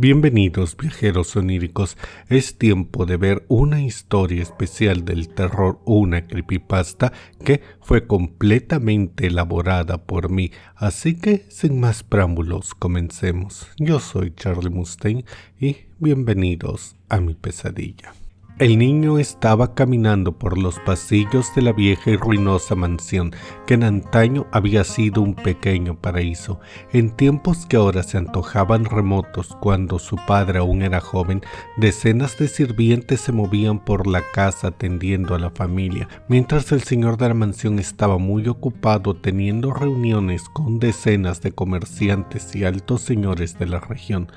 Bienvenidos, viajeros oníricos. Es tiempo de ver una historia especial del terror, una creepypasta que fue completamente elaborada por mí. Así que, sin más preámbulos, comencemos. Yo soy Charlie Mustaine y bienvenidos a mi pesadilla. El niño estaba caminando por los pasillos de la vieja y ruinosa mansión que en antaño había sido un pequeño paraíso, en tiempos que ahora se antojaban remotos. Cuando su padre aún era joven, decenas de sirvientes se movían por la casa atendiendo a la familia, mientras el señor de la mansión estaba muy ocupado teniendo reuniones con decenas de comerciantes y altos señores de la región.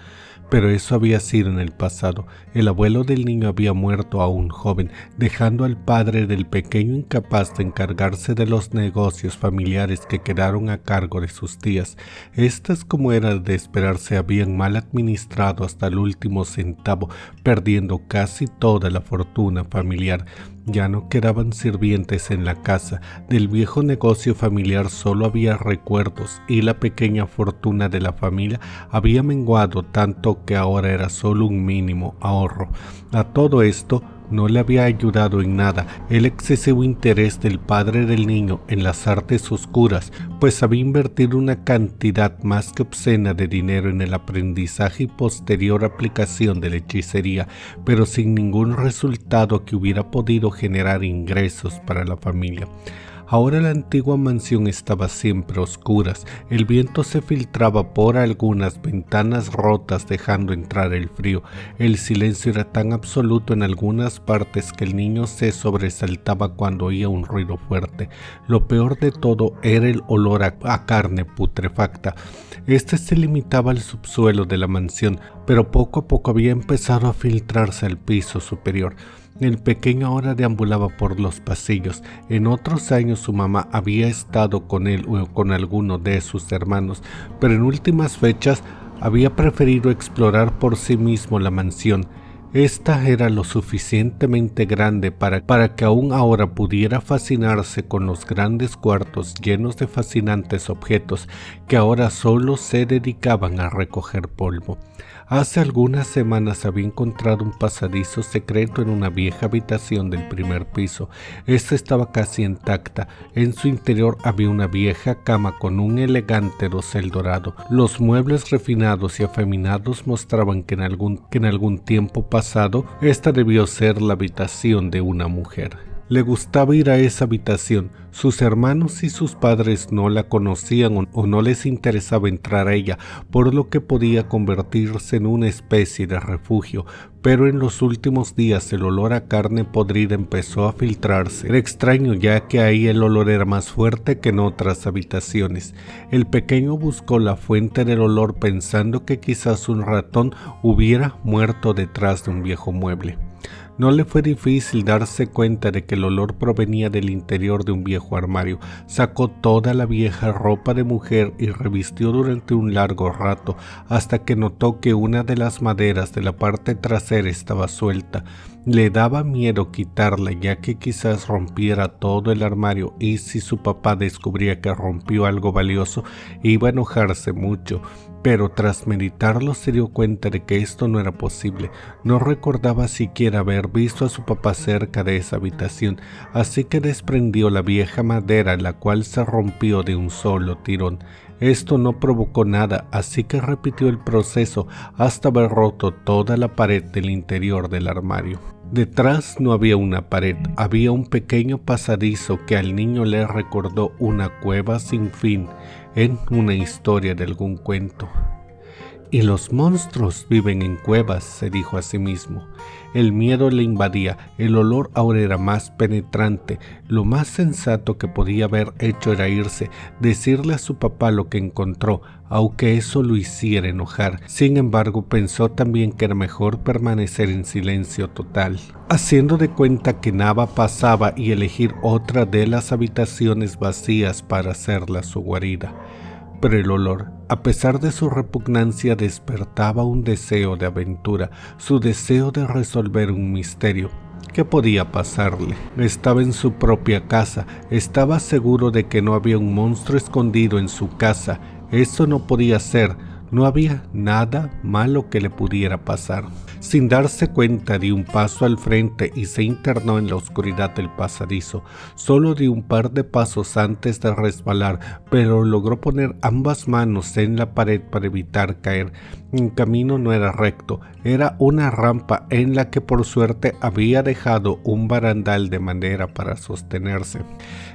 Pero eso había sido en el pasado. El abuelo del niño había muerto aún joven, dejando al padre del pequeño incapaz de encargarse de los negocios familiares que quedaron a cargo de sus tías. Estas, como era de esperarse, habían mal administrado hasta el último centavo, perdiendo casi toda la fortuna familiar. Ya no quedaban sirvientes en la casa. Del viejo negocio familiar solo había recuerdos y la pequeña fortuna de la familia había menguado tanto que ahora era solo un mínimo ahorro. A todo esto no le había ayudado en nada el excesivo interés del padre del niño en las artes oscuras, pues había invertido una cantidad más que obscena de dinero en el aprendizaje y posterior aplicación de la hechicería, pero sin ningún resultado que hubiera podido generar ingresos para la familia. Ahora la antigua mansión estaba siempre a oscuras. El viento se filtraba por algunas ventanas rotas dejando entrar el frío. El silencio era tan absoluto en algunas partes que el niño se sobresaltaba cuando oía un ruido fuerte. Lo peor de todo era el olor a carne putrefacta. Este se limitaba al subsuelo de la mansión, pero poco a poco había empezado a filtrarse al piso superior. El pequeño ahora deambulaba por los pasillos. En otros años su mamá había estado con él o con alguno de sus hermanos, pero en últimas fechas había preferido explorar por sí mismo la mansión. Esta era lo suficientemente grande para que aún ahora pudiera fascinarse con los grandes cuartos llenos de fascinantes objetos que ahora solo se dedicaban a recoger polvo. Hace algunas semanas había encontrado un pasadizo secreto en una vieja habitación del primer piso. Esta estaba casi intacta. En su interior había una vieja cama con un elegante dosel dorado. Los muebles refinados y afeminados mostraban que en algún tiempo pasado esta debió ser la habitación de una mujer. Le gustaba ir a esa habitación. Sus hermanos y sus padres no la conocían o no les interesaba entrar a ella, por lo que podía convertirse en una especie de refugio. Pero en los últimos días el olor a carne podrida empezó a filtrarse. Era extraño, ya que ahí el olor era más fuerte que en otras habitaciones. El pequeño buscó la fuente del olor pensando que quizás un ratón hubiera muerto detrás de un viejo mueble. No le fue difícil darse cuenta de que el olor provenía del interior de un viejo armario. Sacó toda la vieja ropa de mujer y revistió durante un largo rato, hasta que notó que una de las maderas de la parte trasera estaba suelta. Le daba miedo quitarla, ya que quizás rompiera todo el armario, y si su papá descubría que rompió algo valioso, iba a enojarse mucho. Pero tras meditarlo se dio cuenta de que esto no era posible. No recordaba siquiera haber visto a su papá cerca de esa habitación, así que desprendió la vieja madera, la cual se rompió de un solo tirón. Esto no provocó nada, así que repitió el proceso hasta haber roto toda la pared del interior del armario. Detrás no había una pared, había un pequeño pasadizo que al niño le recordó una cueva sin fin en una historia de algún cuento. Y los monstruos viven en cuevas, se dijo a sí mismo. El miedo le invadía, el olor ahora era más penetrante. Lo más sensato que podía haber hecho era irse, decirle a su papá lo que encontró, aunque eso lo hiciera enojar. Sin embargo, pensó también que era mejor permanecer en silencio total, haciendo de cuenta que nada pasaba y elegir otra de las habitaciones vacías para hacerla su guarida. Pero el olor, a pesar de su repugnancia, despertaba un deseo de aventura, su deseo de resolver un misterio. ¿Qué podía pasarle? Estaba en su propia casa, estaba seguro de que no había un monstruo escondido en su casa. Eso no podía ser. No había nada malo que le pudiera pasar. Sin darse cuenta, dio un paso al frente y se internó en la oscuridad del pasadizo. Solo dio un par de pasos antes de resbalar, pero logró poner ambas manos en la pared para evitar caer. El camino no era recto, era una rampa en la que por suerte había dejado un barandal de madera para sostenerse.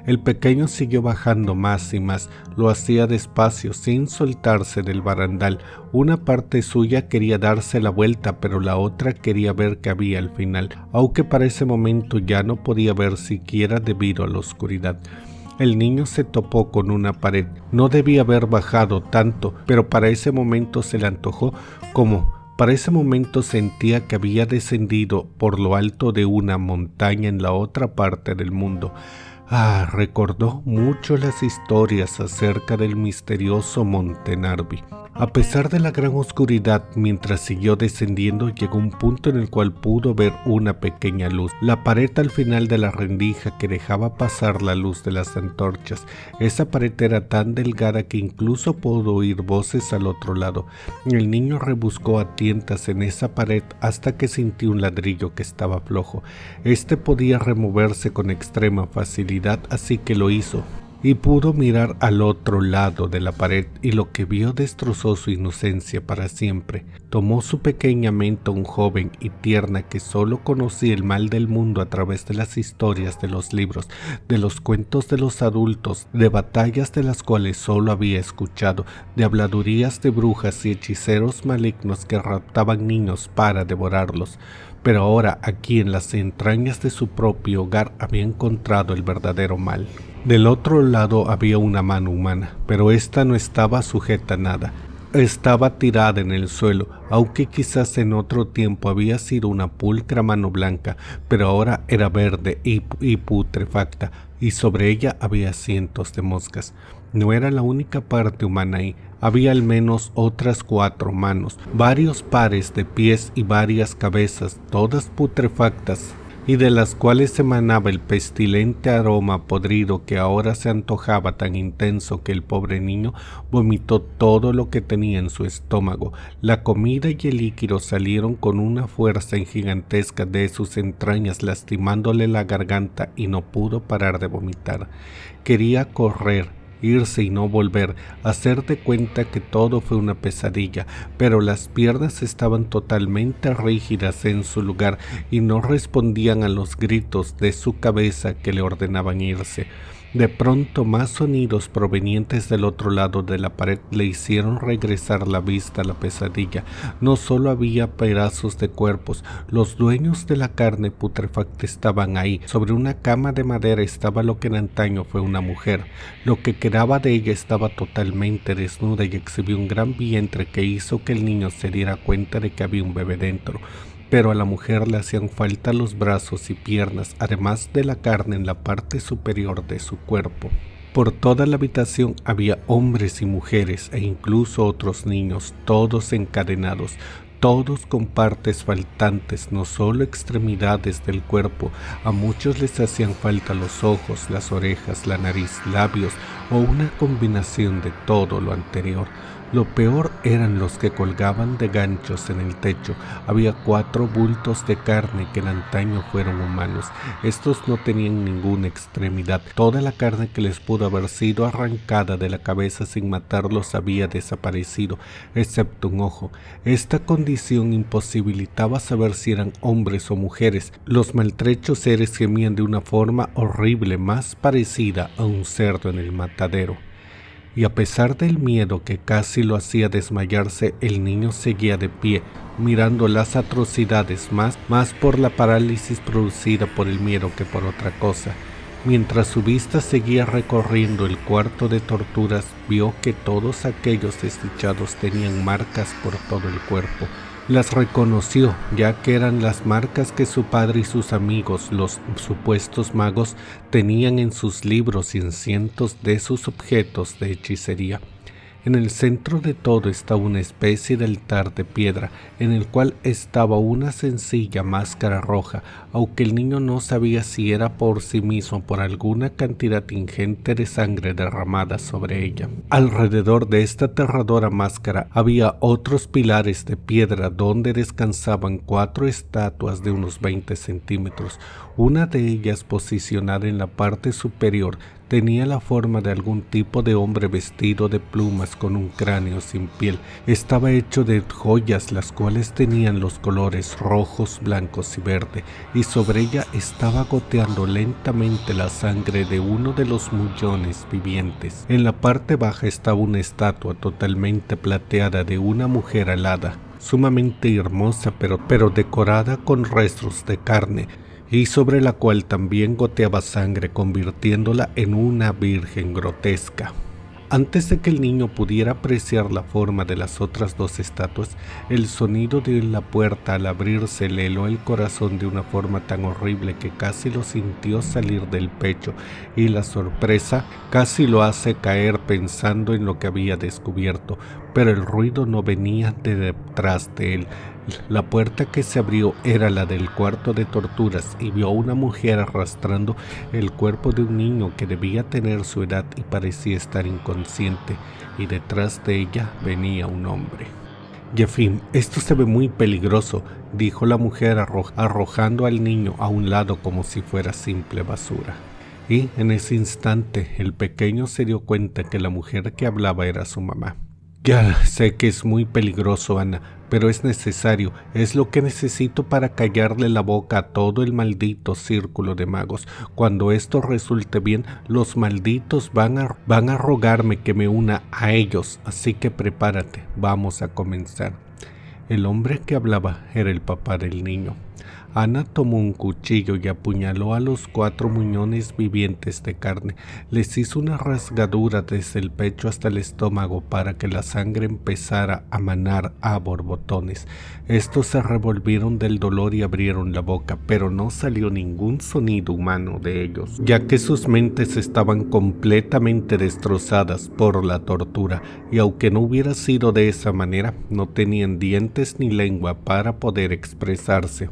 El pequeño siguió bajando más y más, lo hacía despacio, sin soltarse del barandal. Una parte suya quería darse la vuelta, pero la otra quería ver qué había al final, aunque para ese momento ya no podía ver siquiera debido a la oscuridad. El niño se topó con una pared. No debía haber bajado tanto, pero para ese momento se le antojó Para ese momento sentía que había descendido por lo alto de una montaña en la otra parte del mundo. Recordó mucho las historias acerca del misterioso Monte Narvi. A pesar de la gran oscuridad, mientras siguió descendiendo, llegó un punto en el cual pudo ver una pequeña luz. La pared al final de la rendija que dejaba pasar la luz de las antorchas. Esa pared era tan delgada que incluso pudo oír voces al otro lado. El niño rebuscó a tientas en esa pared hasta que sintió un ladrillo que estaba flojo. Este podía removerse con extrema facilidad, así que lo hizo. Y pudo mirar al otro lado de la pared, y lo que vio destrozó su inocencia para siempre. Tomó su pequeña mente un joven y tierna que solo conocía el mal del mundo a través de las historias de los libros, de los cuentos de los adultos, de batallas de las cuales solo había escuchado, de habladurías de brujas y hechiceros malignos que raptaban niños para devorarlos. Pero ahora, aquí en las entrañas de su propio hogar, había encontrado el verdadero mal. Del otro lado había una mano humana, pero esta no estaba sujeta a nada. Estaba tirada en el suelo, aunque quizás en otro tiempo había sido una pulcra mano blanca, pero ahora era verde y putrefacta, y sobre ella había cientos de moscas. No era la única parte humana ahí, había al menos otras 4 manos, varios pares de pies y varias cabezas, todas putrefactas, y de las cuales emanaba el pestilente aroma podrido que ahora se antojaba tan intenso que el pobre niño vomitó todo lo que tenía en su estómago. La comida y el líquido salieron con una fuerza gigantesca de sus entrañas, lastimándole la garganta, y no pudo parar de vomitar. Quería correr, irse y no volver, hacer de cuenta que todo fue una pesadilla, pero las piernas estaban totalmente rígidas en su lugar y no respondían a los gritos de su cabeza que le ordenaban irse. De pronto, más sonidos provenientes del otro lado de la pared le hicieron regresar la vista a la pesadilla. No solo había pedazos de cuerpos, los dueños de la carne putrefacta estaban ahí. Sobre una cama de madera estaba lo que en antaño fue una mujer. Lo que quedaba de ella estaba totalmente desnuda y exhibía un gran vientre que hizo que el niño se diera cuenta de que había un bebé dentro. Pero a la mujer le hacían falta los brazos y piernas, además de la carne en la parte superior de su cuerpo. Por toda la habitación había hombres y mujeres e incluso otros niños, todos encadenados, todos con partes faltantes, no solo extremidades del cuerpo. A muchos les hacían falta los ojos, las orejas, la nariz, labios o una combinación de todo lo anterior. Lo peor eran los que colgaban de ganchos en el techo. Había 4 bultos de carne que en antaño fueron humanos. Estos no tenían ninguna extremidad. Toda la carne que les pudo haber sido arrancada de la cabeza sin matarlos había desaparecido, excepto un ojo. Esta condición imposibilitaba saber si eran hombres o mujeres. Los maltrechos seres gemían de una forma horrible, más parecida a un cerdo en el matadero. Y a pesar del miedo que casi lo hacía desmayarse, el niño seguía de pie, mirando las atrocidades más por la parálisis producida por el miedo que por otra cosa. Mientras su vista seguía recorriendo el cuarto de torturas, vio que todos aquellos desdichados tenían marcas por todo el cuerpo. Las reconoció, ya que eran las marcas que su padre y sus amigos, los supuestos magos, tenían en sus libros y en cientos de sus objetos de hechicería. En el centro de todo estaba una especie de altar de piedra, en el cual estaba una sencilla máscara roja, aunque el niño no sabía si era por sí mismo o por alguna cantidad ingente de sangre derramada sobre ella. Alrededor de esta aterradora máscara había otros pilares de piedra donde descansaban 4 estatuas de unos 20 centímetros. Una de ellas, posicionada en la parte superior, tenía la forma de algún tipo de hombre vestido de plumas con un cráneo sin piel. Estaba hecho de joyas, las cuales tenían los colores rojos, blancos y verde, y sobre ella estaba goteando lentamente la sangre de uno de los mullones vivientes. En la parte baja estaba una estatua totalmente plateada de una mujer alada, sumamente hermosa pero decorada con restos de carne, y sobre la cual también goteaba sangre, convirtiéndola en una virgen grotesca. Antes de que el niño pudiera apreciar la forma de las otras 2 estatuas, el sonido de la puerta al abrirse le heló el corazón de una forma tan horrible que casi lo sintió salir del pecho, y la sorpresa casi lo hace caer pensando en lo que había descubierto, pero el ruido no venía de detrás de él. La puerta que se abrió era la del cuarto de torturas, y vio a una mujer arrastrando el cuerpo de un niño que debía tener su edad y parecía estar inconsciente, y detrás de ella venía un hombre. Jefim, esto se ve muy peligroso, dijo la mujer arrojando al niño a un lado como si fuera simple basura. Y en ese instante el pequeño se dio cuenta que la mujer que hablaba era su mamá. Ya sé que es muy peligroso, Ana, pero es necesario, es lo que necesito para callarle la boca a todo el maldito círculo de magos. Cuando esto resulte bien, los malditos van a rogarme que me una a ellos, así que prepárate, vamos a comenzar. El hombre que hablaba era el papá del niño. Ana tomó un cuchillo y apuñaló a los 4 muñones vivientes de carne. Les hizo una rasgadura desde el pecho hasta el estómago para que la sangre empezara a manar a borbotones. Estos se revolvieron del dolor y abrieron la boca, pero no salió ningún sonido humano de ellos, ya que sus mentes estaban completamente destrozadas por la tortura, y aunque no hubiera sido de esa manera, no tenían dientes ni lengua para poder expresarse.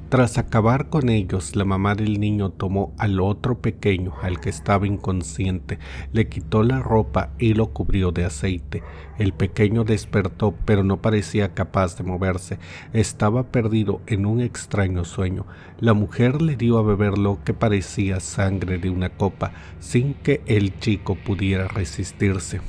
Tras acabar con ellos, la mamá del niño tomó al otro pequeño, al que estaba inconsciente, le quitó la ropa y lo cubrió de aceite. El pequeño despertó, pero no parecía capaz de moverse. Estaba perdido en un extraño sueño. La mujer le dio a beber lo que parecía sangre de una copa, sin que el chico pudiera resistirse.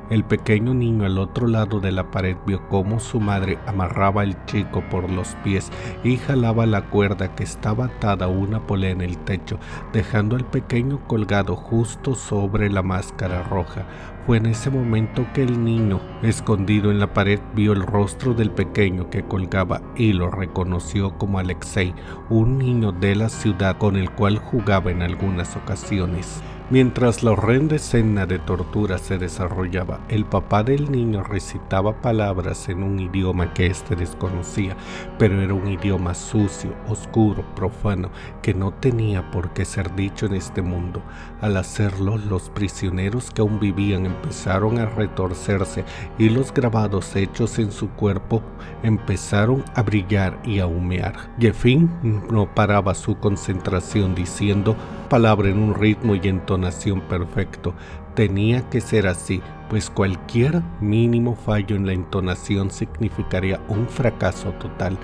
El pequeño niño al otro lado de la pared vio cómo su madre amarraba al chico por los pies y jalaba la cuerda que estaba atada a una polea en el techo, dejando al pequeño colgado justo sobre la máscara roja. Fue en ese momento que el niño, escondido en la pared, vio el rostro del pequeño que colgaba y lo reconoció como Alexei, un niño de la ciudad con el cual jugaba en algunas ocasiones. Mientras la horrenda escena de tortura se desarrollaba, el papá del niño recitaba palabras en un idioma que éste desconocía, pero era un idioma sucio, oscuro, profano, que no tenía por qué ser dicho en este mundo. Al hacerlo, los prisioneros que aún vivían empezaron a retorcerse y los grabados hechos en su cuerpo empezaron a brillar y a humear. Jefim no paraba su concentración diciendo palabra en un ritmo y entonación perfecto. Tenía que ser así, pues cualquier mínimo fallo en la entonación significaría un fracaso total.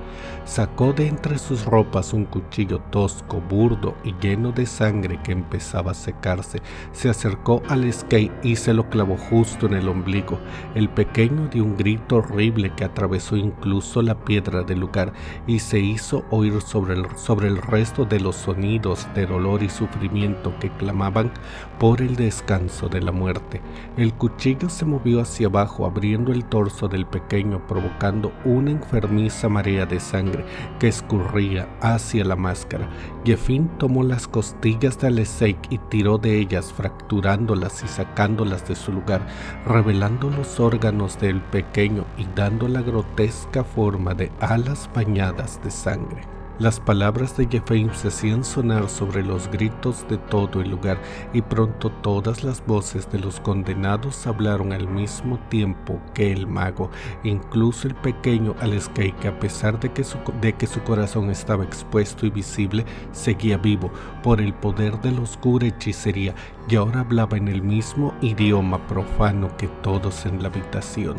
Sacó de entre sus ropas un cuchillo tosco, burdo y lleno de sangre que empezaba a secarse. Se acercó al Alexei y se lo clavó justo en el ombligo. El pequeño dio un grito horrible que atravesó incluso la piedra del lugar y se hizo oír sobre el resto de los sonidos de dolor y sufrimiento que clamaban por el descanso de la muerte. El cuchillo se movió hacia abajo, abriendo el torso del pequeño, provocando una enfermiza marea de sangre que escurría hacia la máscara. Jefim tomó las costillas de Alexei y tiró de ellas, fracturándolas y sacándolas de su lugar, revelando los órganos del pequeño y dando la grotesca forma de alas bañadas de sangre. Las palabras de Jeffain se hacían sonar sobre los gritos de todo el lugar, y pronto todas las voces de los condenados hablaron al mismo tiempo que el mago, incluso el pequeño Aleskei, que a pesar de que su corazón estaba expuesto y visible, seguía vivo por el poder de la oscura hechicería, y ahora hablaba en el mismo idioma profano que todos en la habitación.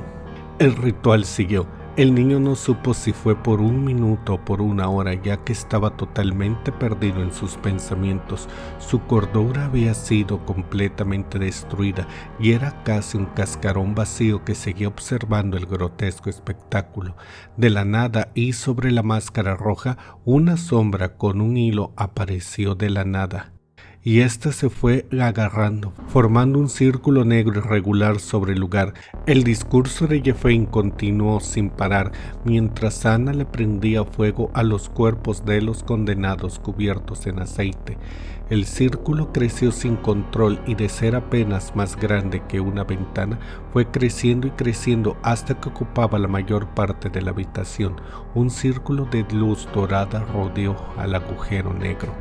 El ritual siguió. El niño no supo si fue por 1 minuto o por 1 hora, ya que estaba totalmente perdido en sus pensamientos. Su cordura había sido completamente destruida y era casi un cascarón vacío que seguía observando el grotesco espectáculo. De la nada, y sobre la máscara roja, una sombra con un hilo apareció de la nada, y ésta se fue agarrando, formando un círculo negro irregular sobre el lugar. El discurso de Jeffain continuó sin parar, mientras Ana le prendía fuego a los cuerpos de los condenados cubiertos en aceite. El círculo creció sin control y, de ser apenas más grande que una ventana, fue creciendo y creciendo hasta que ocupaba la mayor parte de la habitación. Un círculo de luz dorada rodeó al agujero negro.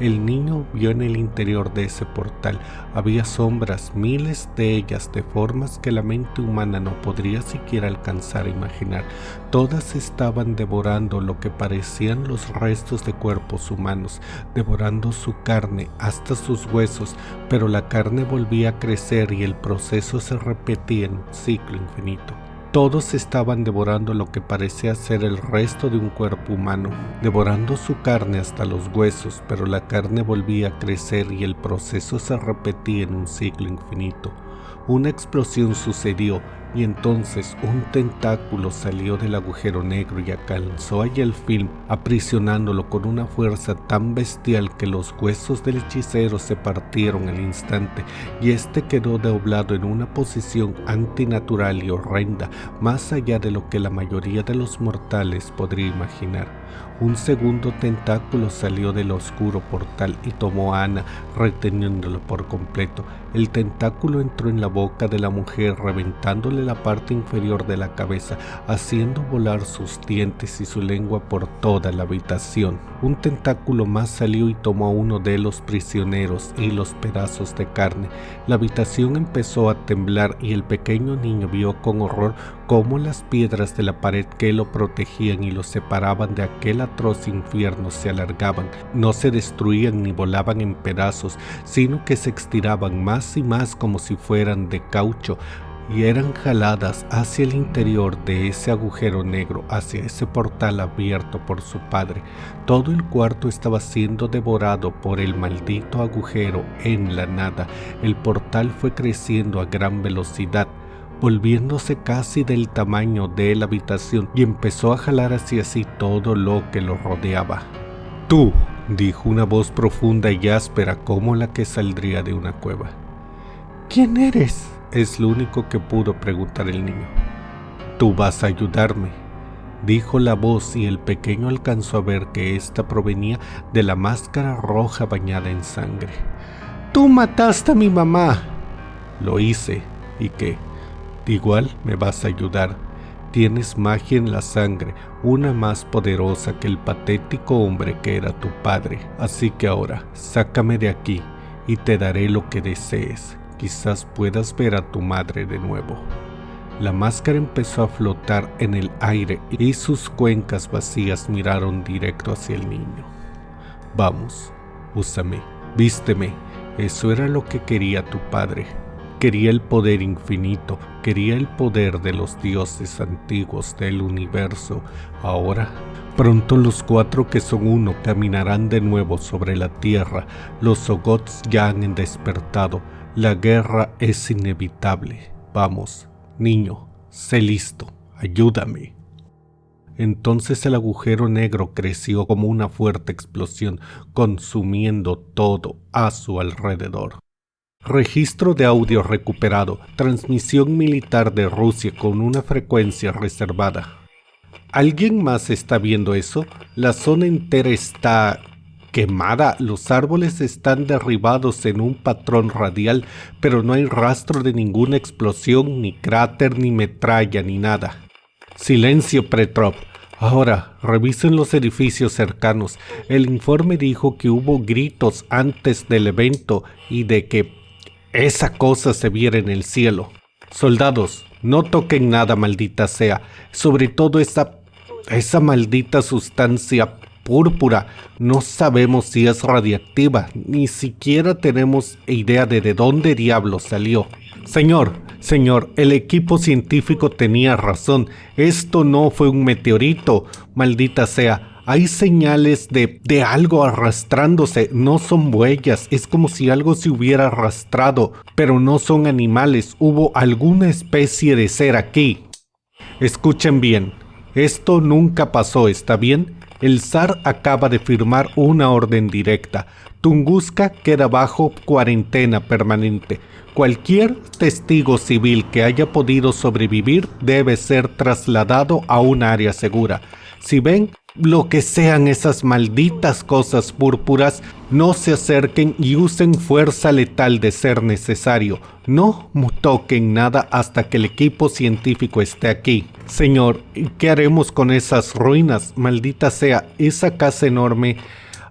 El niño vio en el interior de ese portal. Había sombras, miles de ellas, de formas que la mente humana no podría siquiera alcanzar a imaginar. Todas estaban devorando lo que parecían los restos de cuerpos humanos, devorando su carne hasta sus huesos, pero la carne volvía a crecer y el proceso se repetía en un ciclo infinito. Todos estaban devorando lo que parecía ser el resto de un cuerpo humano, devorando su carne hasta los huesos, pero la carne volvía a crecer y el proceso se repetía en un ciclo infinito. Una explosión sucedió y entonces un tentáculo salió del agujero negro y alcanzó allí el film, aprisionándolo con una fuerza tan bestial que los huesos del hechicero se partieron al instante y este quedó doblado en una posición antinatural y horrenda, más allá de lo que la mayoría de los mortales podría imaginar. Un segundo tentáculo salió del oscuro portal y tomó a Ana, reteniéndolo por completo. El tentáculo entró en la boca de la mujer, reventándole la parte inferior de la cabeza, haciendo volar sus dientes y su lengua por toda la habitación. Un tentáculo más salió y tomó a uno de los prisioneros y los pedazos de carne. La habitación empezó a temblar y el pequeño niño vio con horror cómo las piedras de la pared que lo protegían y lo separaban de aquel atroz infierno se alargaban, no se destruían ni volaban en pedazos, sino que se estiraban más y más como si fueran de caucho, y eran jaladas hacia el interior de ese agujero negro, hacia ese portal abierto por su padre. Todo el cuarto estaba siendo devorado por el maldito agujero en la nada. El portal fue creciendo a gran velocidad, volviéndose casi del tamaño de la habitación, y empezó a jalar hacia sí todo lo que lo rodeaba. «Tú», dijo una voz profunda y áspera como la que saldría de una cueva. «¿Quién eres?», es lo único que pudo preguntar el niño. «Tú vas a ayudarme», dijo la voz, y el pequeño alcanzó a ver que ésta provenía de la máscara roja bañada en sangre. «Tú mataste a mi mamá». «Lo hice. ¿Y qué? Igual me vas a ayudar. Tienes magia en la sangre, una más poderosa que el patético hombre que era tu padre. Así que ahora, sácame de aquí y te daré lo que desees. Quizás puedas ver a tu madre de nuevo». La máscara empezó a flotar en el aire y sus cuencas vacías miraron directo hacia el niño. «Vamos, úsame, vísteme». Eso era lo que quería tu padre. Quería el poder infinito, quería el poder de los dioses antiguos del universo. Ahora, pronto los 4 que son uno caminarán de nuevo sobre la tierra. Los Sogots ya han despertado. La guerra es inevitable. Vamos, niño, sé listo, ayúdame. Entonces el agujero negro creció como una fuerte explosión, consumiendo todo a su alrededor. Registro de audio recuperado. Transmisión militar de Rusia con una frecuencia reservada. ¿Alguien más está viendo eso? La zona entera está quemada. Los árboles están derribados en un patrón radial, pero no hay rastro de ninguna explosión, ni cráter, ni metralla, ni nada. Silencio, Petrov. Ahora, revisen los edificios cercanos. El informe dijo que hubo gritos antes del evento y de que esa cosa se viera en el cielo. Soldados, no toquen nada, maldita sea. Sobre todo esa maldita sustancia púrpura. No sabemos si es radiactiva. Ni siquiera tenemos idea de dónde diablos salió. Señor, el equipo científico tenía razón. Esto no fue un meteorito, maldita sea. Hay señales de algo arrastrándose, no son huellas, es como si algo se hubiera arrastrado, pero no son animales, hubo alguna especie de ser aquí. Escuchen bien, esto nunca pasó, ¿está bien? El zar acaba de firmar una orden directa. Tunguska queda bajo cuarentena permanente. Cualquier testigo civil que haya podido sobrevivir debe ser trasladado a un área segura. Si ven lo que sean esas malditas cosas púrpuras, no se acerquen y usen fuerza letal de ser necesario. No toquen nada hasta que el equipo científico esté aquí. Señor, ¿qué haremos con esas ruinas? Maldita sea, esa casa enorme.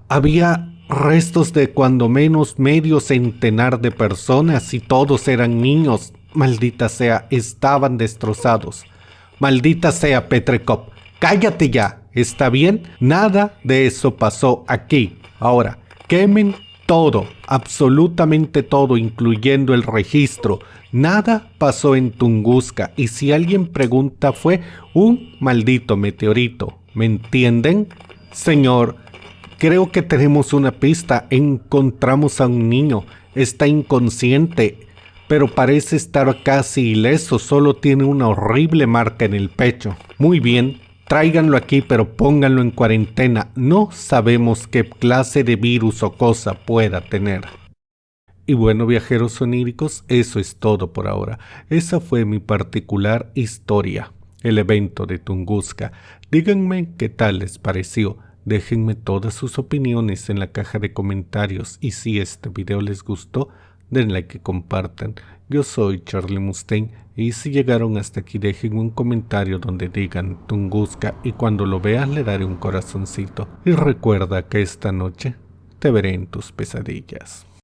Había restos de cuando menos medio centenar de personas y todos eran niños. Maldita sea, estaban destrozados. Maldita sea, Petrekov, cállate ya, ¿está bien? Nada de eso pasó aquí. Ahora, quemen todo, absolutamente todo, incluyendo el registro. Nada pasó en Tunguska y si alguien pregunta fue un maldito meteorito. ¿Me entienden? Señor, creo que tenemos una pista. Encontramos a un niño. Está inconsciente, pero parece estar casi ileso. Solo tiene una horrible marca en el pecho. Muy bien, tráiganlo aquí, pero pónganlo en cuarentena. No sabemos qué clase de virus o cosa pueda tener. Y bueno, viajeros oníricos, eso es todo por ahora. Esa fue mi particular historia, el evento de Tunguska. Díganme qué tal les pareció. Déjenme todas sus opiniones en la caja de comentarios y si este video les gustó, den like y compartan. Yo soy Charlie Mustaine y si llegaron hasta aquí dejen un comentario donde digan Tunguska y cuando lo veas le daré un corazoncito. Y recuerda que esta noche te veré en tus pesadillas.